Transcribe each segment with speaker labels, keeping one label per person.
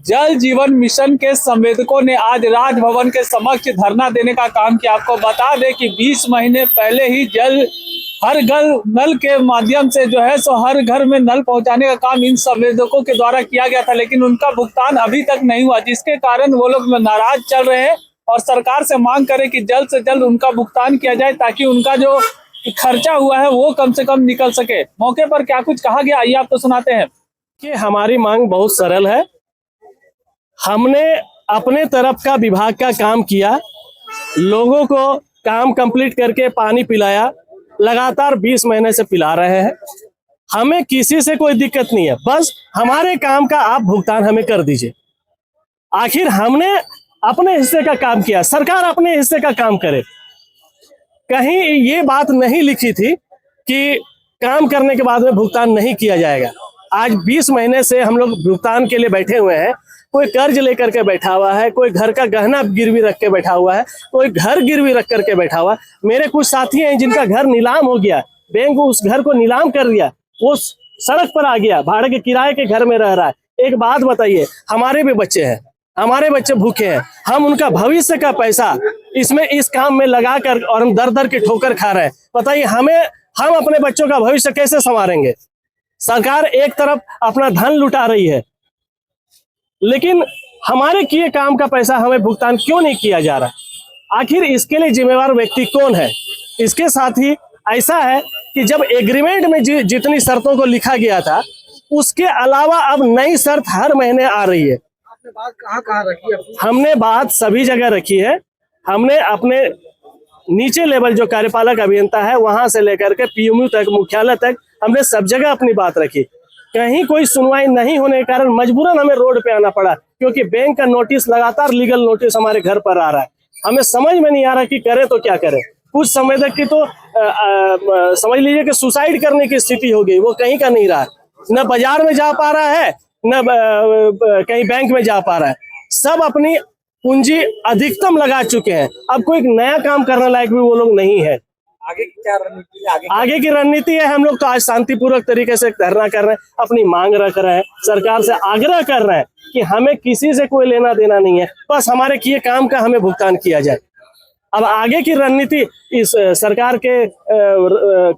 Speaker 1: जल जीवन मिशन के संवेदकों ने आज राजभवन के समक्ष धरना देने का काम किया। आपको बता दें कि 20 महीने पहले ही जल हर घर नल के माध्यम से जो है सो हर घर में नल पहुंचाने का काम इन संवेदकों के द्वारा किया गया था, लेकिन उनका भुगतान अभी तक नहीं हुआ, जिसके कारण वो लोग नाराज चल रहे हैं और सरकार से मांग करें कि जल्द से जल्द उनका भुगतान किया जाए ताकि उनका जो खर्चा हुआ है वो कम से कम निकल सके। मौके पर क्या कुछ कहा गया, आइए आपको सुनाते हैं।
Speaker 2: कि हमारी मांग बहुत सरल है। हमने अपने तरफ का विभाग का काम किया, लोगों को काम कंप्लीट करके पानी पिलाया, लगातार 20 महीने से पिला रहे हैं। हमें किसी से कोई दिक्कत नहीं है, बस हमारे काम का आप भुगतान हमें कर दीजिए। आखिर हमने अपने हिस्से का काम किया, सरकार अपने हिस्से का काम करे। कहीं ये बात नहीं लिखी थी कि काम करने के बाद में भुगतान नहीं किया जाएगा। आज 20 महीने से हम लोग भुगतान के लिए बैठे हुए हैं। कोई कर्ज लेकर के बैठा हुआ है, कोई घर का गहना गिरवी रख के बैठा हुआ है, कोई घर गिरवी रख करके बैठा हुआ है। मेरे कुछ साथी हैं जिनका घर नीलाम हो गया, बैंक उस घर को नीलाम कर दिया, वो सड़क पर आ गया, भाड़े के किराए के घर में रह रहा है। एक बात बताइए, हमारे भी बच्चे हैं, हमारे बच्चे भूखे हैं, हम उनका भविष्य का पैसा इसमें इस काम में लगा कर और हम दर दर की ठोकर खा रहे हैं। बताइए हम अपने बच्चों का भविष्य कैसे संवारेंगे? सरकार एक तरफ अपना धन लुटा रही है, लेकिन हमारे किए काम का पैसा हमें भुगतान क्यों नहीं किया जा रहा? आखिर इसके लिए जिम्मेवार व्यक्ति कौन है? इसके साथ ही ऐसा है कि जब एग्रीमेंट में जितनी शर्तों को लिखा गया था, उसके अलावा अब नई शर्त हर महीने आ रही है।
Speaker 3: आपने बात कहाँ रखी है?
Speaker 2: हमने बात सभी जगह रखी है। हमने अपने नीचे लेवल जो कार्यपालक अभियंता है वहां से लेकर के पीएमयू तक, मुख्यालय तक, हमने सब जगह अपनी बात रखी। कहीं कोई सुनवाई नहीं होने के कारण मजबूरन हमें रोड पे आना पड़ा, क्योंकि बैंक का नोटिस, लगातार लीगल नोटिस हमारे घर पर आ रहा है। हमें समझ में नहीं आ रहा कि करें तो क्या करें। कुछ संवेदक की तो समझ लीजिए कि सुसाइड करने की स्थिति हो गई, वो कहीं का नहीं रहा, न बाजार में जा पा रहा है, न कहीं बैंक में जा पा रहा है। सब अपनी पूंजी अधिकतम लगा चुके हैं। अब कोई नया काम करने लायक भी वो लोग नहीं है।
Speaker 3: आगे की क्या रणनीति है?
Speaker 2: आगे की रणनीति है, हम लोग तो आज शांतिपूर्वक तरीके से धरना कर रहे हैं, अपनी मांग रख रहे हैं, सरकार से आग्रह कर रहे हैं कि हमें किसी से कोई लेना देना नहीं है, बस हमारे किए काम का हमें भुगतान किया जाए। अब आगे की रणनीति इस सरकार के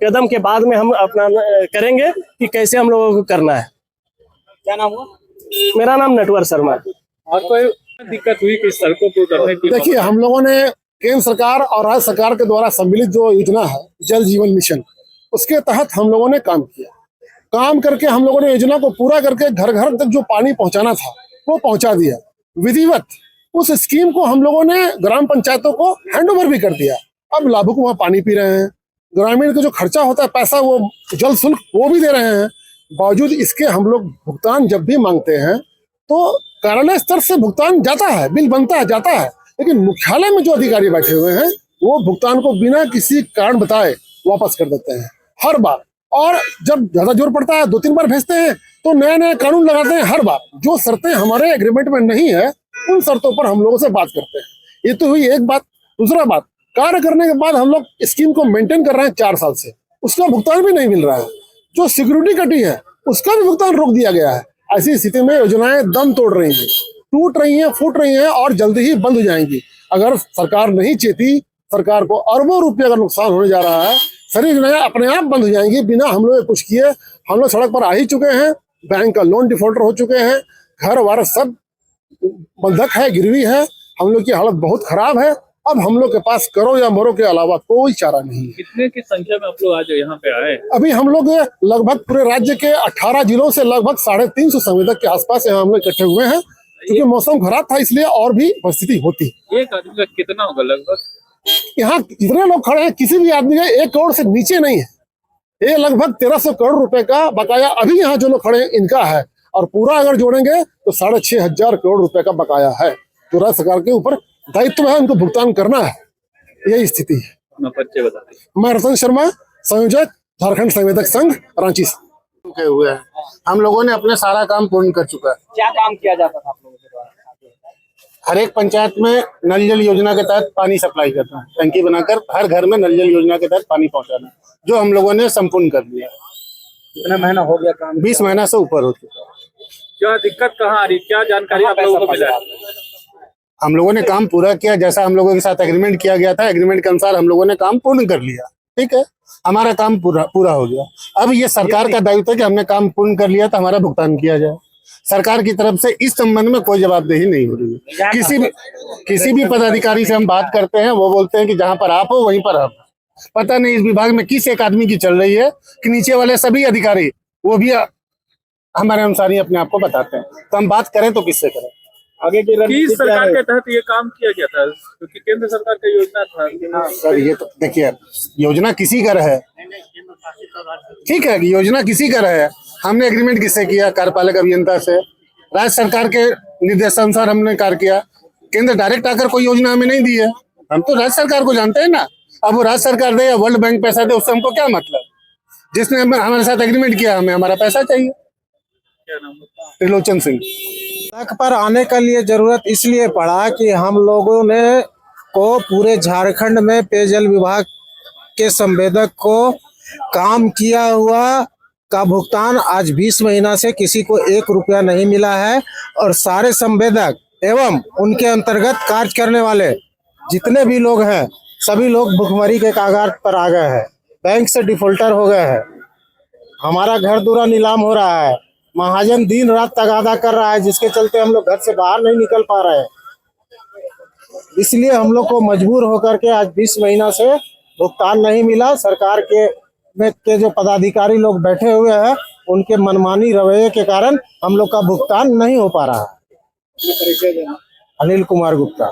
Speaker 2: कदम के बाद में हम अपना करेंगे कि कैसे हम लोगों को करना है।
Speaker 3: क्या नाम हुआ?
Speaker 2: मेरा नाम नटवर शर्मा।
Speaker 1: और कोई दिक्कत हुई कि सड़कों को उतरने की?
Speaker 4: देखिए, हम लोगों ने केंद्र सरकार और राज्य सरकार के द्वारा सम्मिलित जो योजना है जल जीवन मिशन, उसके तहत हम लोगों ने काम किया। काम करके हम लोगों ने योजना को पूरा करके घर घर तक जो पानी पहुंचाना था वो पहुंचा दिया विधिवत। उस स्कीम को हम लोगों ने ग्राम पंचायतों को हैंडओवर भी कर दिया। अब लाभुक वहाँ पानी पी रहे हैं, ग्रामीण का जो खर्चा होता है पैसा, वो जल शुल्क वो भी दे रहे हैं। बावजूद इसके हम लोग भुगतान जब भी मांगते हैं तो कार्यालय स्तर से भुगतान जाता है, बिल बनता है, जाता है, लेकिन मुख्यालय में जो अधिकारी बैठे हुए हैं वो भुगतान को बिना किसी कारण बताए वापस कर देते हैं हर बार। और जब ज्यादा जोर पड़ता है 2-3 बार भेजते हैं तो नए नए कानून लगाते हैं हर बार। जो शर्तें हमारे एग्रीमेंट में नहीं है उन शर्तों पर हम लोगों से बात करते हैं। ये तो हुई एक बात। दूसरा बात, कार्य करने के बाद हम लोग स्कीम को मेंटेन कर रहे हैं 4 साल से, उसका भुगतान भी नहीं मिल रहा है। जो सिक्योरिटी कटी है उसका भी भुगतान रोक दिया गया है। ऐसी स्थिति में योजनाएं दम तोड़ रही हैं, टूट रही हैं, फूट रही हैं और जल्दी ही बंद हो जाएंगी। अगर सरकार नहीं चेती, सरकार को अरबों रुपये का नुकसान होने जा रहा है। सारी योजनाएं अपने आप बंद हो जाएंगी बिना हम लोग कुछ किए। हम लोग सड़क पर आ ही चुके हैं, बैंक का लोन डिफॉल्टर हो चुके हैं, घर वार सब बंधक है, गिरवी है, हम लोग की हालत बहुत खराब है। अब हम लोग के पास करो या मरो के अलावा कोई चारा नहीं है।
Speaker 1: कितने की संख्या में आप लोग आज यहाँ पे आए?
Speaker 4: अभी हम लोग लगभग पूरे राज्य के 18 जिलों से लगभग 350 संवेदक के आसपास यहाँ हम लोग इकट्ठे हुए हैं, क्योंकि मौसम खराब था इसलिए और भी परिस्थिति होती।
Speaker 1: एक आदमी का कितना होगा लगभग?
Speaker 4: यहाँ जितने लोग खड़े हैं किसी भी आदमी का 1 करोड़ से नीचे नहीं है। ये लगभग 1300 करोड़ रुपए का बकाया अभी यहाँ जो लोग खड़े हैं इनका है, और पूरा अगर जोड़ेंगे तो 6500 करोड़ रुपए का बकाया है। तो राज्य सरकार के ऊपर दायित्व है, उनको भुगतान करना है। यही स्थिति है।
Speaker 1: अपना परिचय बता दीजिए।
Speaker 4: मैं रतन शर्मा, संयोजक झारखंड संवेदक संघ, रांची से।
Speaker 5: हुए हैं। हम लोगों ने अपने सारा काम पूर्ण कर चुका है।
Speaker 3: क्या काम किया जाता था आप लोगों के द्वारा?
Speaker 5: हर एक पंचायत में नल जल योजना के तहत पानी सप्लाई करना है, टंकी बनाकर हर घर में नल जल योजना के तहत पानी पहुंचाना, जो हम लोगों ने संपूर्ण कर दिया।
Speaker 3: कितना महीना हो गया काम?
Speaker 5: 20 महीना से ऊपर हो चुका है।
Speaker 1: क्या दिक्कत कहाँ आ रही, क्या जानकारी आप लोगों को मिला है?
Speaker 5: हम लोगों ने काम पूरा किया, जैसा हम लोगों के साथ एग्रीमेंट किया गया था, एग्रीमेंट के अनुसार हम लोगों ने काम पूर्ण कर लिया। ठीक है, हमारा काम पूरा हो गया। अब ये सरकार का दायित्व है कि हमने काम पूर्ण कर लिया तो हमारा भुगतान किया जाए। सरकार की तरफ से इस संबंध में कोई जवाबदेही नहीं हो रही है। किसी भी पदाधिकारी से हम बात करते हैं, वो बोलते हैं कि जहां पर आप हो वहीं पर आप। पता नहीं इस विभाग में किस एक आदमी की चल रही है कि नीचे वाले सभी अधिकारी वो भी हमारे अनुसार ही अपने आप को बताते हैं। तो हम बात करें तो किससे करें?
Speaker 3: आगे की रणनीति
Speaker 1: किस
Speaker 3: क्या
Speaker 1: सरकार
Speaker 3: है?
Speaker 1: के तहत ये काम किया गया था, क्योंकि केंद्र सरकार का योजना था।
Speaker 5: सर ये तो देखिए, योजना किसी का है, ठीक है, योजना किसी का है। हमने एग्रीमेंट किससे किया? कार्यपालक अभियंता से। राज्य सरकार के निर्देशानुसार हमने कार्य किया। केंद्र डायरेक्ट आकर कोई योजना हमें नहीं दी है। हम तो राज्य सरकार को जानते हैं ना। अब वो राज्य सरकार दे या वर्ल्ड बैंक पैसा दे, उससे हमको क्या मतलब? जिसने हमारे साथ एग्रीमेंट किया, हमें हमारा पैसा चाहिए।
Speaker 1: क्या नाम है?
Speaker 5: त्रिलोचन सिंह।
Speaker 6: तक पर आने का लिए जरूरत इसलिए पड़ा कि हम लोगों ने को पूरे झारखंड में पेयजल विभाग के संवेदक को काम किया हुआ का भुगतान आज 20 महीना से किसी को 1 रुपया नहीं मिला है। और सारे संवेदक एवं उनके अंतर्गत कार्य करने वाले जितने भी लोग हैं, सभी लोग भुखमरी के कगार पर आ गए हैं, बैंक से डिफॉल्टर हो गए हैं। हमारा घर दूरा नीलाम हो रहा है, महाजन दिन रात तगादा कर रहा है, जिसके चलते हम लोग घर से बाहर नहीं निकल पा रहे हैं। इसलिए हम लोग को मजबूर होकर के आज 20 महीना से भुगतान नहीं मिला। सरकार के जो पदाधिकारी लोग बैठे हुए हैं, उनके मनमानी रवैये के कारण हम लोग का भुगतान नहीं हो पा रहा है। अनिल कुमार गुप्ता।